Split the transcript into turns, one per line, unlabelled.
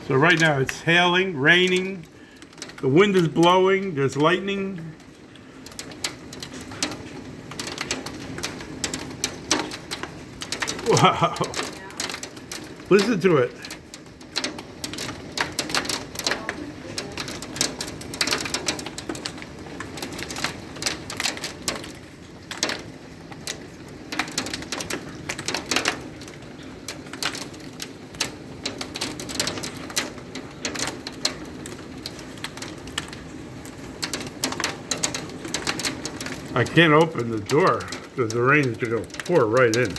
So right now it's hailing, raining, the wind is blowing, there's lightning. Wow. Listen to it. I can't open the door because the rain's going to pour right in.